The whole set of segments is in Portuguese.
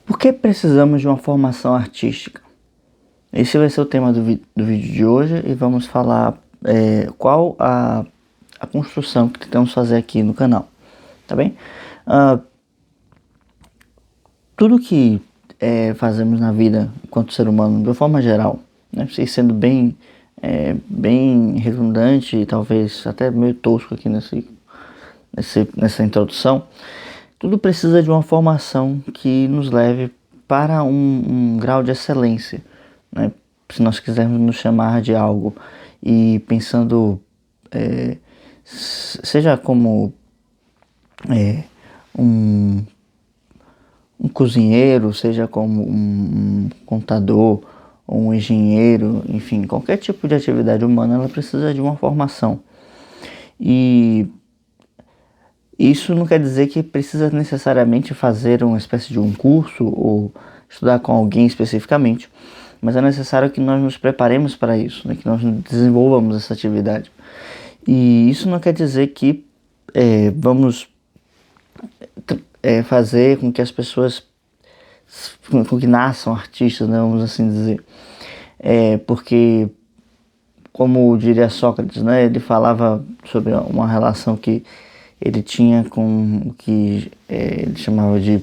Por que precisamos de uma formação artística? Esse vai ser o tema do vídeo de hoje e vamos falar qual a construção que tentamos fazer aqui no canal, tá bem? Tudo que fazemos na vida enquanto ser humano, de uma forma geral, né, sendo bem redundante e talvez até meio tosco aqui nessa introdução, tudo precisa de uma formação que nos leve para um grau de excelência, né? Se nós quisermos nos chamar de algo e pensando, seja como um cozinheiro, seja como um contador, ou um engenheiro, enfim, qualquer tipo de atividade humana, ela precisa de uma formação. E isso não quer dizer que precisa necessariamente fazer uma espécie de um curso ou estudar com alguém especificamente, mas é necessário que nós nos preparemos para isso, né? Que nós desenvolvamos essa atividade. E isso não quer dizer que vamos fazer com que as pessoas, com que nasçam artistas, né? Vamos assim dizer. Porque, como diria Sócrates, né? Ele falava sobre uma relação que ele tinha com o que ele chamava de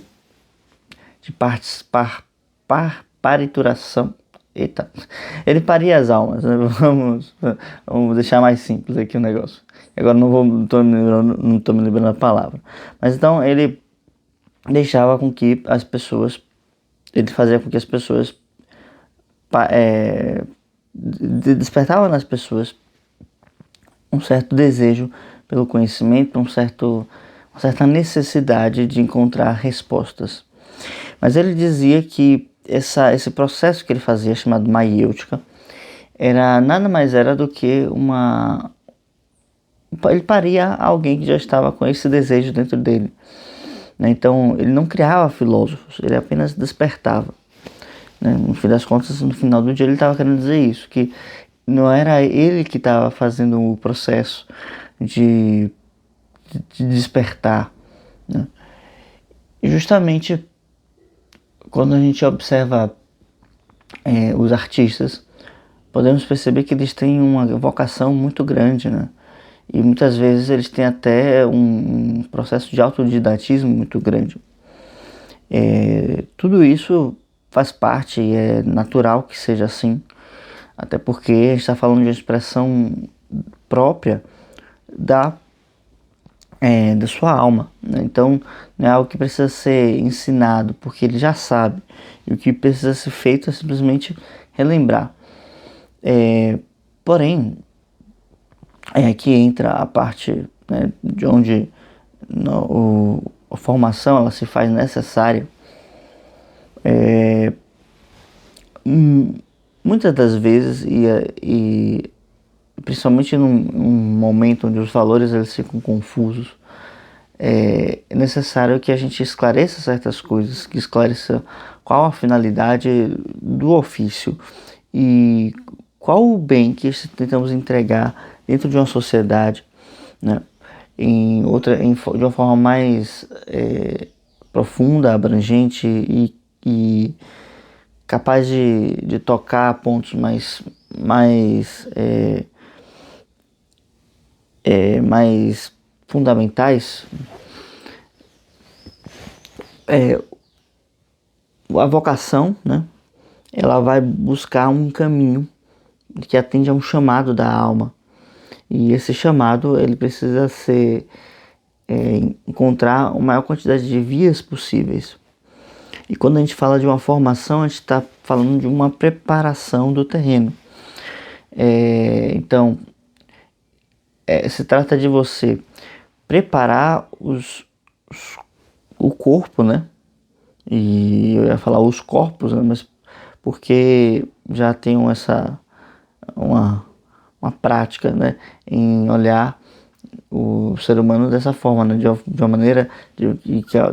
parituração. Eita, ele paria as almas, né? Vamos deixar mais simples aqui o negócio. Agora não estou me lembrando a palavra. Mas então ele deixava com que as pessoas, ele fazia com que as pessoas, despertava nas pessoas um certo desejo pelo conhecimento, uma certa necessidade de encontrar respostas. Mas ele dizia que esse processo que ele fazia, chamado maiêutica, nada mais era do que ele paria alguém que já estava com esse desejo dentro dele. Então, ele não criava filósofos, ele apenas despertava. No fim das contas, no final do dia, ele estava querendo dizer isso, que não era ele que estava fazendo o processo de despertar, né? E justamente quando a gente observa os artistas, podemos perceber que eles têm uma vocação muito grande, né? E muitas vezes eles têm até um processo de autodidatismo muito grande. Tudo isso faz parte e é natural que seja assim, até porque a gente está falando de uma expressão própria da sua alma, né? Então não é algo que precisa ser ensinado, porque ele já sabe, e o que precisa ser feito é simplesmente relembrar. Porém, aqui entra a parte, né, de onde a formação ela se faz necessária. Muitas das vezes, e principalmente num momento onde os valores eles ficam confusos, é necessário que a gente esclareça certas coisas, que esclareça qual a finalidade do ofício e qual o bem que tentamos entregar dentro de uma sociedade, né? De uma forma mais profunda, abrangente e capaz de tocar pontos mais fundamentais. A vocação, né, ela vai buscar um caminho que atende a um chamado da alma, e esse chamado ele precisa encontrar a maior quantidade de vias possíveis. E quando a gente fala de uma formação, a gente está falando de uma preparação do terreno. Então, se trata de você preparar o corpo, né? E eu ia falar os corpos, né? Mas porque já tenho uma prática, né, em olhar o ser humano dessa forma, né, de uma maneira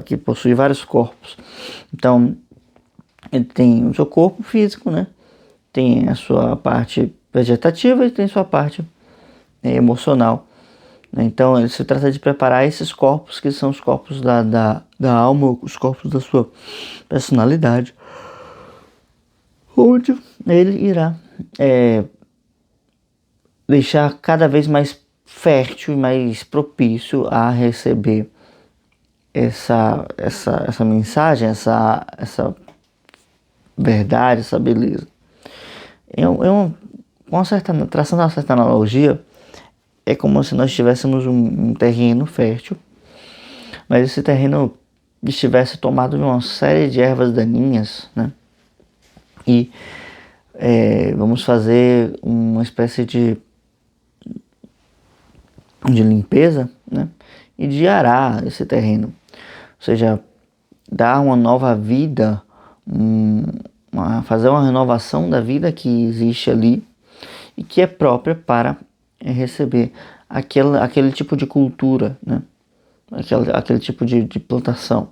que possui vários corpos. Então, ele tem o seu corpo físico, né? Tem a sua parte vegetativa e tem a sua parte emocional, né? Então ele se trata de preparar esses corpos que são os corpos da alma, os corpos da sua personalidade, onde ele irá deixar cada vez mais fértil e mais propício a receber essa mensagem, essa verdade, essa beleza. Traçando uma certa analogia, é como se nós tivéssemos um terreno fértil, mas esse terreno estivesse tomado de uma série de ervas daninhas, né? E vamos fazer uma espécie de limpeza, né? E de arar esse terreno, ou seja, dar uma nova vida, fazer uma renovação da vida que existe ali e que é própria para receber aquele tipo de cultura, né? Aquele tipo de plantação.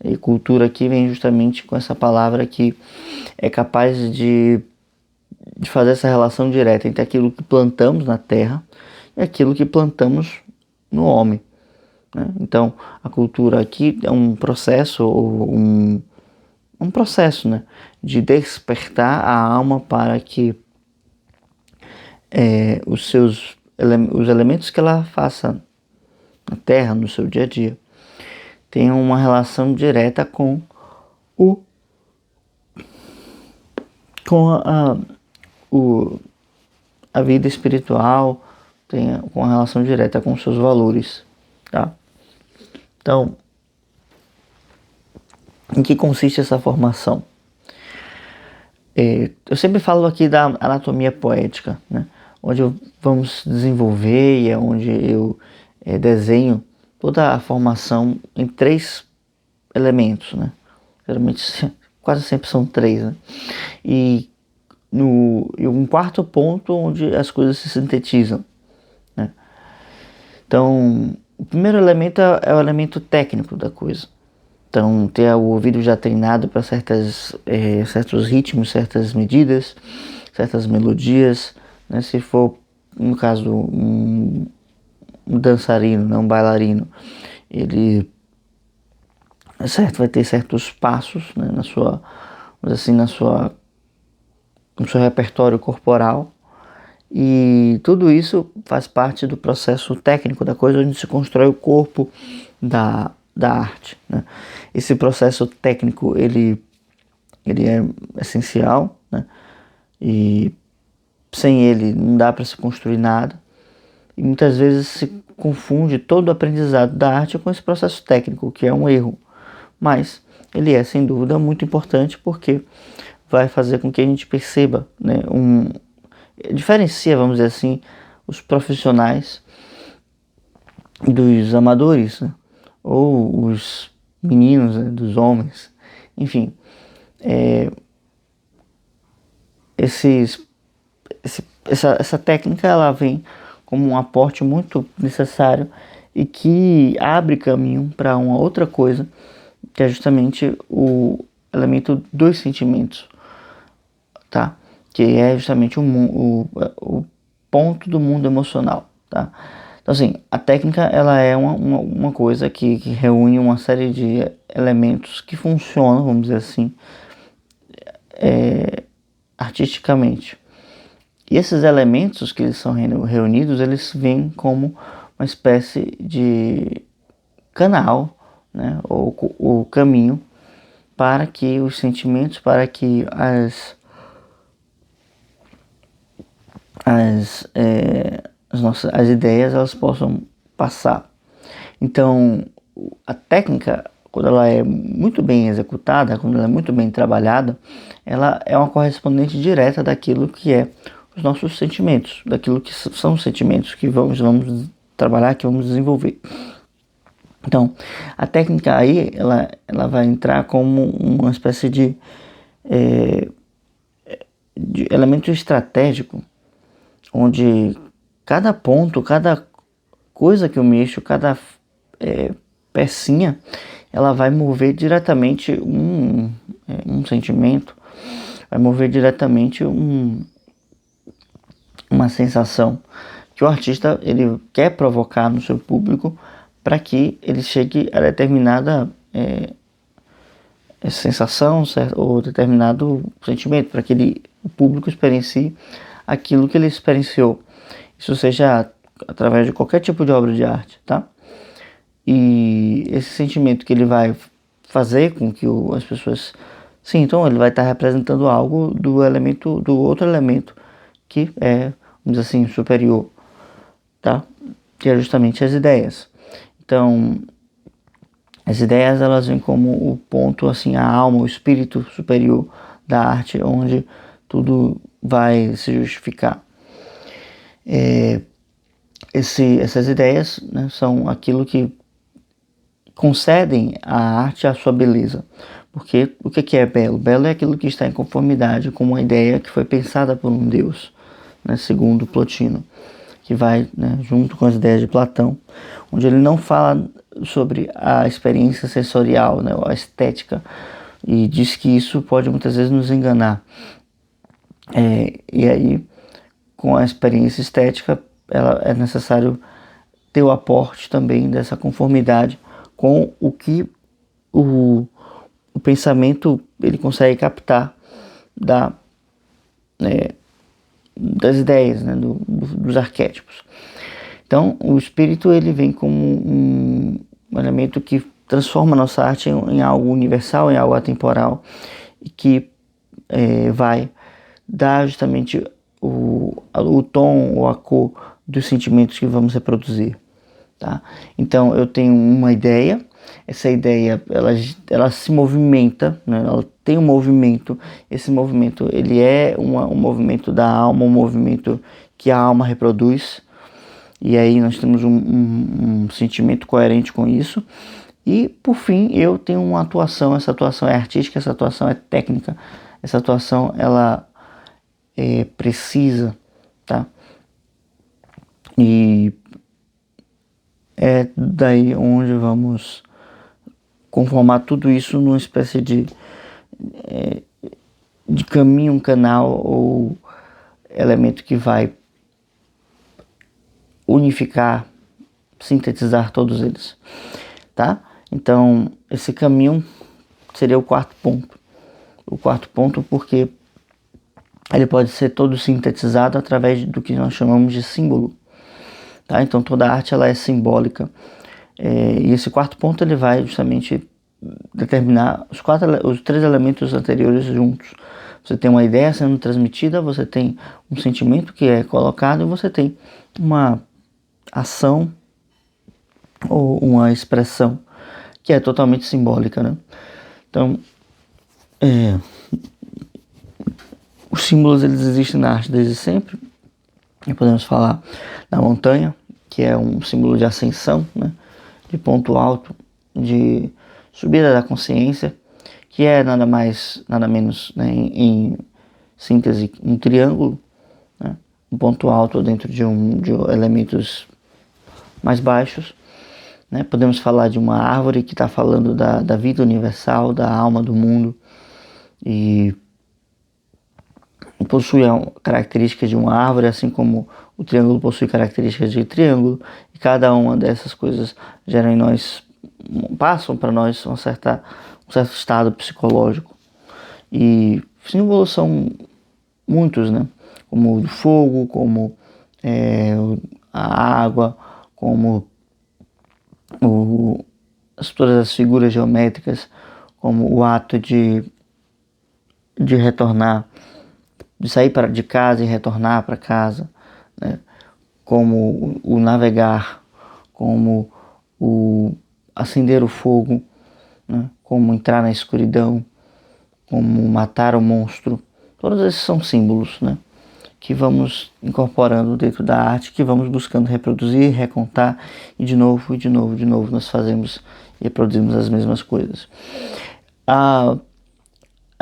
E cultura aqui vem justamente com essa palavra que é capaz de fazer essa relação direta entre aquilo que plantamos na terra e aquilo que plantamos no homem, né? Então, a cultura aqui é um processo, um processo, né, de despertar a alma para que os elementos que ela faça na terra, no seu dia a dia, tenham uma relação direta com a vida espiritual, com uma relação direta com os seus valores, tá? Então, em que consiste essa formação? Eu sempre falo aqui da anatomia poética, né? Onde vamos desenvolver e é onde eu desenho toda a formação em 3 elementos, né? Geralmente, quase sempre são 3, né? E um quarto ponto onde as coisas se sintetizam, né? Então, o primeiro elemento é o elemento técnico da coisa. Então, ter o ouvido já treinado para certos ritmos, certas medidas, certas melodias, né? Se for, no caso, um dançarino, não um bailarino, ele vai ter certos passos, né, no seu repertório corporal, e tudo isso faz parte do processo técnico da coisa, onde se constrói o corpo da arte, né? Esse processo técnico ele é essencial, né? E sem ele não dá para se construir nada, e muitas vezes se confunde todo o aprendizado da arte com esse processo técnico, que é um erro, mas ele é sem dúvida muito importante, porque vai fazer com que a gente perceba, né, diferencia, vamos dizer assim, os profissionais dos amadores, né? Ou os meninos, né, dos homens, enfim, essa técnica ela vem como um aporte muito necessário e que abre caminho para uma outra coisa, que é justamente o elemento dos sentimentos, tá? Que é justamente o ponto do mundo emocional, tá? Então, assim, a técnica ela é uma coisa que reúne uma série de elementos que funcionam, vamos dizer assim, artisticamente. E esses elementos que eles são reunidos, eles vêm como uma espécie de canal, né, ou o caminho para que os sentimentos, para que as ideias elas possam passar. Então, a técnica, quando ela é muito bem executada, quando ela é muito bem trabalhada, ela é uma correspondente direta daquilo que é os nossos sentimentos, daquilo que são os sentimentos que vamos trabalhar, que vamos desenvolver. Então, a técnica aí, ela vai entrar como uma espécie de elemento estratégico, onde cada ponto, cada coisa que eu mexo, cada pecinha, ela vai mover diretamente um sentimento, vai mover diretamente uma sensação que o artista ele quer provocar no seu público para que ele chegue a determinada sensação, certo? Ou determinado sentimento, para que o público experiencie aquilo que ele experienciou. Isso seja através de qualquer tipo de obra de arte, tá? E esse sentimento que ele vai fazer com que as pessoas sintam, ele vai estar representando algo do outro elemento que é, vamos dizer assim, superior, tá? Que é justamente as ideias. Então, as ideias elas vêm como o ponto, assim, a alma, o espírito superior da arte, onde tudo vai se justificar. Essas ideias, né, são aquilo que concedem à arte a sua beleza. Porque o que é belo? Belo é aquilo que está em conformidade com uma ideia que foi pensada por um Deus, né, segundo Plotino, que vai, né, junto com as ideias de Platão, onde ele não fala sobre a experiência sensorial, né, a estética, e diz que isso pode muitas vezes nos enganar. E aí, com a experiência estética, é necessário ter o aporte também dessa conformidade com o que o pensamento ele consegue captar das ideias, né, dos arquétipos. Então, o espírito ele vem como um elemento que transforma a nossa arte em algo universal, em algo atemporal, e que vai dar justamente o tom ou a cor dos sentimentos que vamos reproduzir. Tá? Então, eu tenho uma ideia, essa ideia ela se movimenta, né? Ela tem um movimento, esse movimento ele é um movimento da alma, um movimento que a alma reproduz, e aí nós temos um sentimento coerente com isso. E por fim eu tenho uma atuação, essa atuação é artística, essa atuação é técnica, essa atuação ela é precisa, tá? E é daí onde vamos conformar tudo isso numa espécie de caminho, um canal ou elemento que vai unificar, sintetizar todos eles, tá? Então, esse caminho seria o quarto ponto. O quarto ponto porque ele pode ser todo sintetizado através do que nós chamamos de símbolo, tá? Então, toda arte ela é simbólica. E esse quarto ponto ele vai justamente determinar os três elementos anteriores juntos. Você tem uma ideia sendo transmitida, você tem um sentimento que é colocado e você tem uma ação ou uma expressão que é totalmente simbólica, né? Então, os símbolos eles existem na arte desde sempre. E podemos falar da montanha, que é um símbolo de ascensão, né? De ponto alto, de subida da consciência, que é nada mais, nada menos, né, em síntese, um triângulo, né, um ponto alto dentro de elementos mais baixos. Né? Podemos falar de uma árvore que está falando da vida universal, da alma do mundo, e possui características de uma árvore, assim como o triângulo possui características de triângulo, e cada uma dessas coisas geram em nós, passam para nós um certo estado psicológico. E símbolos são muitos, né? Como o fogo, como a água, como todas as figuras geométricas, como o ato de retornar, de sair de casa e retornar para casa, né? Como o navegar, como o acender o fogo, né? Como entrar na escuridão, como matar o monstro. Todos esses são símbolos, né? Que vamos incorporando dentro da arte, que vamos buscando reproduzir, recontar, e de novo nós fazemos e reproduzimos as mesmas coisas. A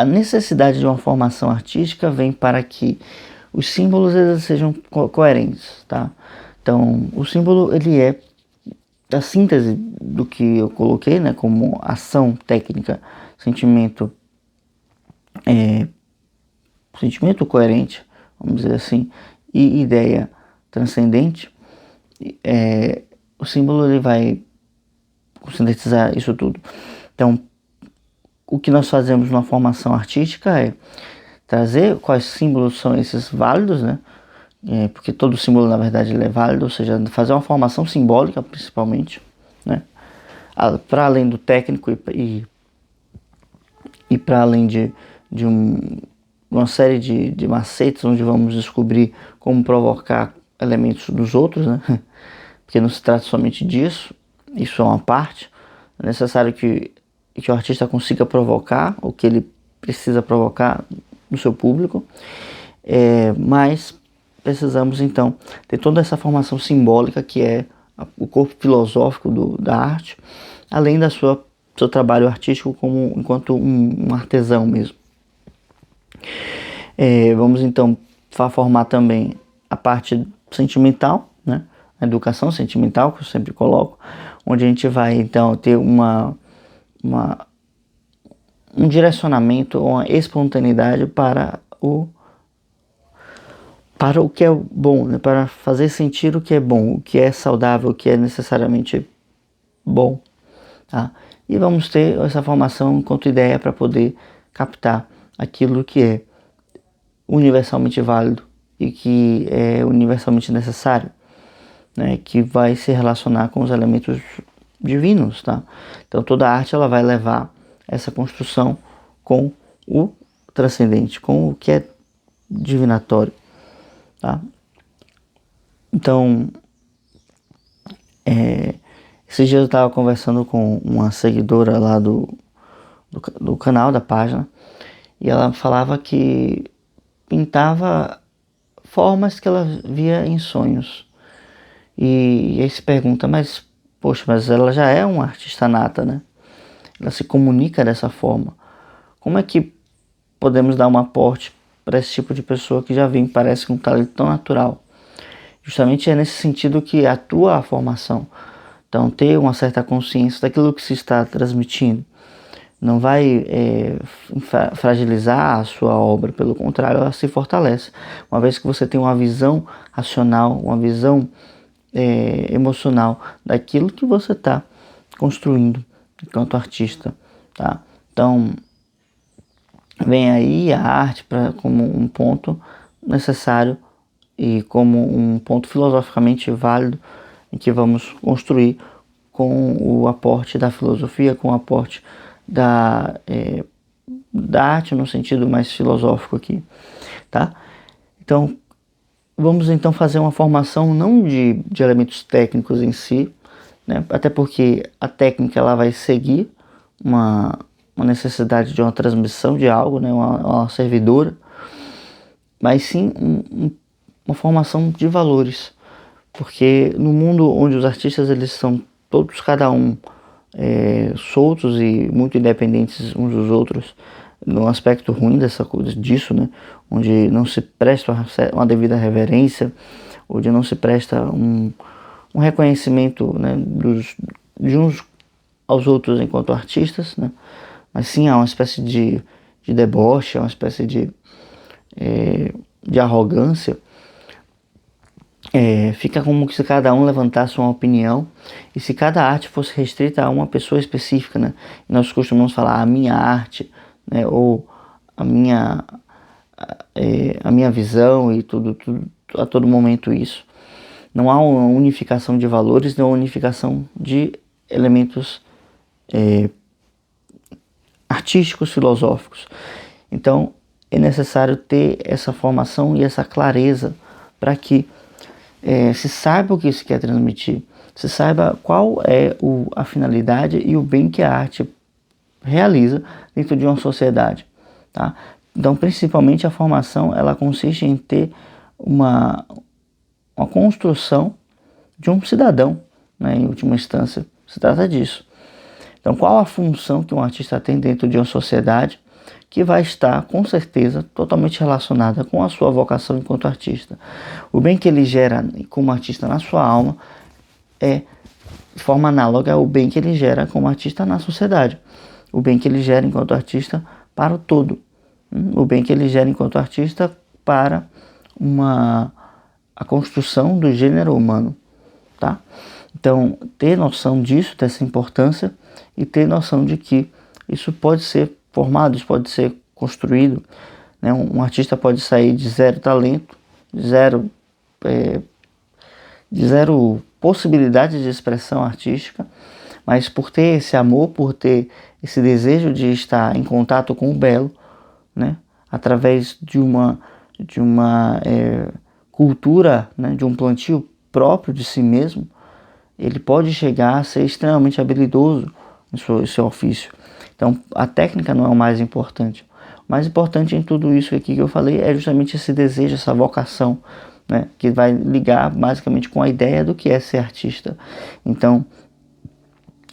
necessidade de uma formação artística vem para que os símbolos eles sejam coerentes, tá? Então, o símbolo ele é a síntese do que eu coloquei, né, como ação, técnica, sentimento coerente, vamos dizer assim, e ideia transcendente, o símbolo ele vai sintetizar isso tudo. Então, o que nós fazemos na formação artística é trazer quais símbolos são esses válidos, né? Porque todo símbolo, na verdade, ele é válido, ou seja, fazer uma formação simbólica, principalmente, né? Para além do técnico e para além de uma série de macetes, onde vamos descobrir como provocar elementos dos outros, né? Porque não se trata somente disso, isso é uma parte. É necessário que o artista consiga provocar o que ele precisa provocar no seu público, mas precisamos então ter toda essa formação simbólica que é o corpo filosófico da arte, além da seu trabalho artístico enquanto um artesão mesmo. Vamos então formar também a parte sentimental, né? A educação sentimental, que eu sempre coloco, onde a gente vai então ter um direcionamento, uma espontaneidade para o que é bom, né? Para fazer sentir o que é bom, o que é saudável, o que é necessariamente bom, tá? E vamos ter essa formação enquanto ideia para poder captar aquilo que é universalmente válido e que é universalmente necessário, né? Que vai se relacionar com os elementos divinos, tá? Então toda a arte ela vai levar essa construção com o transcendente, com o que é divinatório, tá? Então, esses dias eu estava conversando com uma seguidora lá do canal, da página, e ela falava que pintava formas que ela via em sonhos. E aí se pergunta, mas ela já é uma artista nata, né? Ela se comunica dessa forma. Como é que podemos dar um aporte para esse tipo de pessoa que já vem, parece com um talento tão natural? Justamente é nesse sentido que atua a formação. Então, ter uma certa consciência daquilo que se está transmitindo não vai fragilizar a sua obra, pelo contrário, ela se fortalece. Uma vez que você tem uma visão racional, uma visão emocional daquilo que você está construindo enquanto artista, tá? Então, vem aí a arte como um ponto necessário e como um ponto filosoficamente válido em que vamos construir com o aporte da filosofia, com o aporte da arte no sentido mais filosófico aqui, tá? Então, vamos então fazer uma formação não de elementos técnicos em si, né? Até porque a técnica ela vai seguir uma necessidade de uma transmissão de algo, né? Uma servidora, mas sim uma formação de valores, porque no mundo onde os artistas eles são todos, cada um soltos e muito independentes uns dos outros, no aspecto ruim disso, né? Onde não se presta uma devida reverência, onde não se presta um reconhecimento, né, de uns aos outros enquanto artistas, né? Mas sim há uma espécie de deboche, uma espécie de arrogância. Fica como se cada um levantasse uma opinião e se cada arte fosse restrita a uma pessoa específica, né? E nós costumamos falar a minha arte, né? Ou a minha visão e tudo a todo momento isso. Não há uma unificação de valores, nem uma unificação de elementos artísticos, filosóficos. Então é necessário ter essa formação e essa clareza para que se saiba o que se quer transmitir, se saiba qual é a finalidade e o bem que a arte realiza dentro de uma sociedade, tá? Então, principalmente a formação, ela consiste em ter uma construção de um cidadão, né? Em última instância, se trata disso. Então, qual a função que um artista tem dentro de uma sociedade que vai estar, com certeza, totalmente relacionada com a sua vocação enquanto artista. O bem que ele gera como artista na sua alma é, de forma análoga, ao bem que ele gera como artista na sociedade. O bem que ele gera enquanto artista para o todo. O bem que ele gera enquanto artista para uma a construção do gênero humano, tá? Então, ter noção disso, dessa importância, e ter noção de que isso pode ser formado, isso pode ser construído, né? Um artista pode sair de zero talento, de zero possibilidade de expressão artística, mas por ter esse amor, por ter esse desejo de estar em contato com o belo, né? Através de uma cultura, né? De um plantio próprio de si mesmo, ele pode chegar a ser extremamente habilidoso em seu ofício. Então, a técnica não é o mais importante. O mais importante em tudo isso aqui que eu falei é justamente esse desejo, essa vocação, né, que vai ligar basicamente com a ideia do que é ser artista. Então,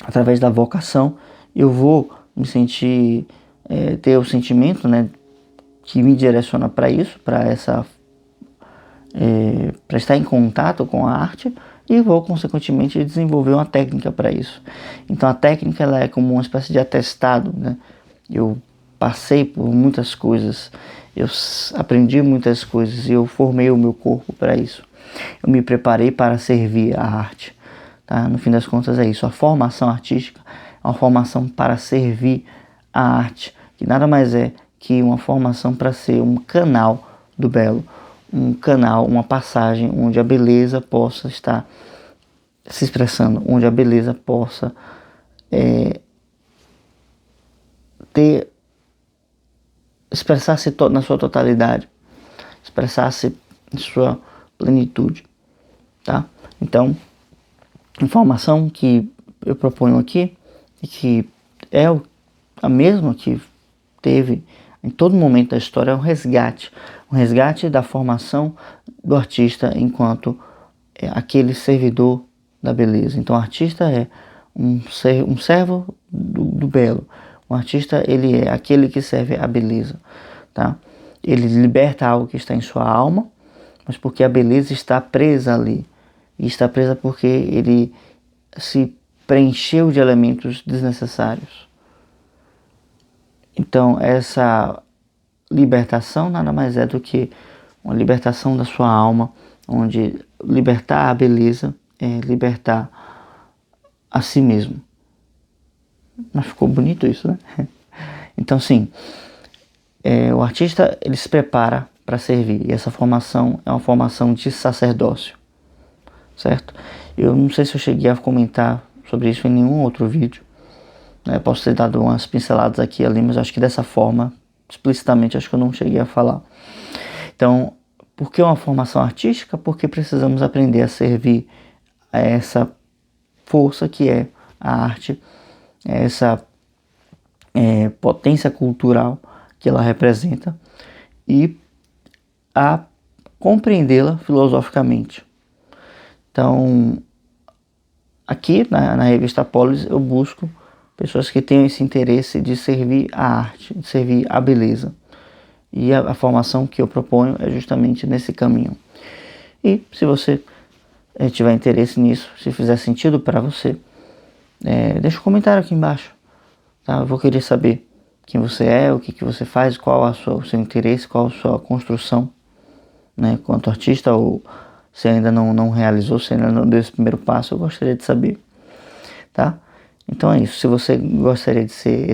através da vocação, eu vou me sentir, ter o sentimento, né, que me direciona para isso, para estar em contato com a arte, e vou consequentemente desenvolver uma técnica para isso. Então a técnica ela é como uma espécie de atestado, né? Eu passei por muitas coisas, eu aprendi muitas coisas e eu formei o meu corpo para isso. Eu me preparei para servir a arte, tá? No fim das contas é isso. A formação artística é uma formação para servir a arte, que nada mais é que uma formação para ser um canal do belo, um canal, uma passagem onde a beleza possa estar se expressando, onde a beleza possa expressar-se na sua totalidade, expressar-se em sua plenitude, tá? Então, a informação que eu proponho aqui e que é a mesma que teve em todo momento da história é um resgate da formação do artista enquanto aquele servidor da beleza. Então o artista é um servo do belo. O artista ele é aquele que serve a beleza, tá? Ele liberta algo que está em sua alma, mas porque a beleza está presa ali. E está presa porque ele se preencheu de elementos desnecessários. Então essa libertação nada mais é do que uma libertação da sua alma, onde libertar a beleza é libertar a si mesmo. Mas ficou bonito isso, né? Então sim, o artista ele se prepara para servir, e essa formação é uma formação de sacerdócio, certo? Eu não sei se eu cheguei a comentar sobre isso em nenhum outro vídeo, né? Posso ter dado umas pinceladas aqui e ali, mas acho que dessa forma, explicitamente, acho que eu não cheguei a falar. Então, por que uma formação artística? Porque precisamos aprender a servir a essa força que é a arte, essa potência cultural que ela representa, e a compreendê-la filosoficamente. Então, aqui na revista Polis eu busco pessoas que tenham esse interesse de servir a arte, de servir a beleza. E a formação que eu proponho é justamente nesse caminho. E se você tiver interesse nisso, se fizer sentido para você, deixa um comentário aqui embaixo, tá? Eu vou querer saber quem você é, o que você faz, qual o seu interesse, qual a sua construção, né, quanto artista, ou se ainda não realizou, se ainda não deu esse primeiro passo, eu gostaria de saber, tá? Então é isso. Se você gostaria de ser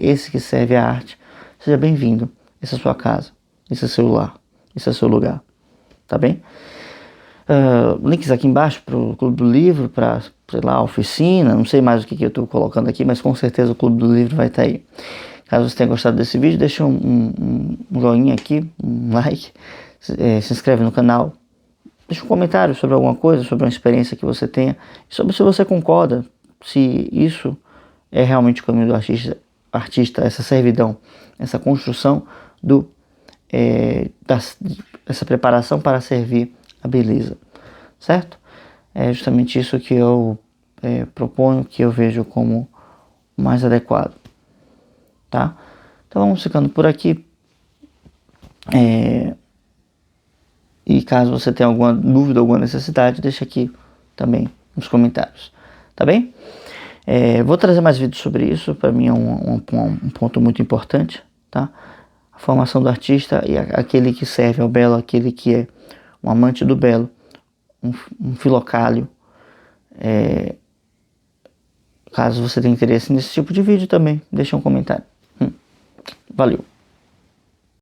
esse que serve a arte, seja bem-vindo. Essa é a sua casa, esse é seu lar, esse é o seu lugar, tá bem? Links aqui embaixo para o Clube do Livro, para, sei lá, a oficina, não sei mais o que eu estou colocando aqui, mas com certeza o Clube do Livro vai estar aí. Caso você tenha gostado desse vídeo, deixa um joinha aqui, um like, se inscreve no canal, deixa um comentário sobre alguma coisa, sobre uma experiência que você tenha, sobre se você concorda, se isso é realmente o caminho do artista, essa servidão, essa construção essa preparação para servir a beleza, certo? É justamente isso que eu proponho, que eu vejo como mais adequado, tá? Então vamos ficando por aqui, e caso você tenha alguma dúvida, alguma necessidade, deixa aqui também nos comentários, tá bem? Vou trazer mais vídeos sobre isso, para mim é um ponto muito importante, tá? A formação do artista e aquele que serve ao belo, aquele que é um amante do belo, um filocálio. Caso você tenha interesse nesse tipo de vídeo também, deixa um comentário. Valeu!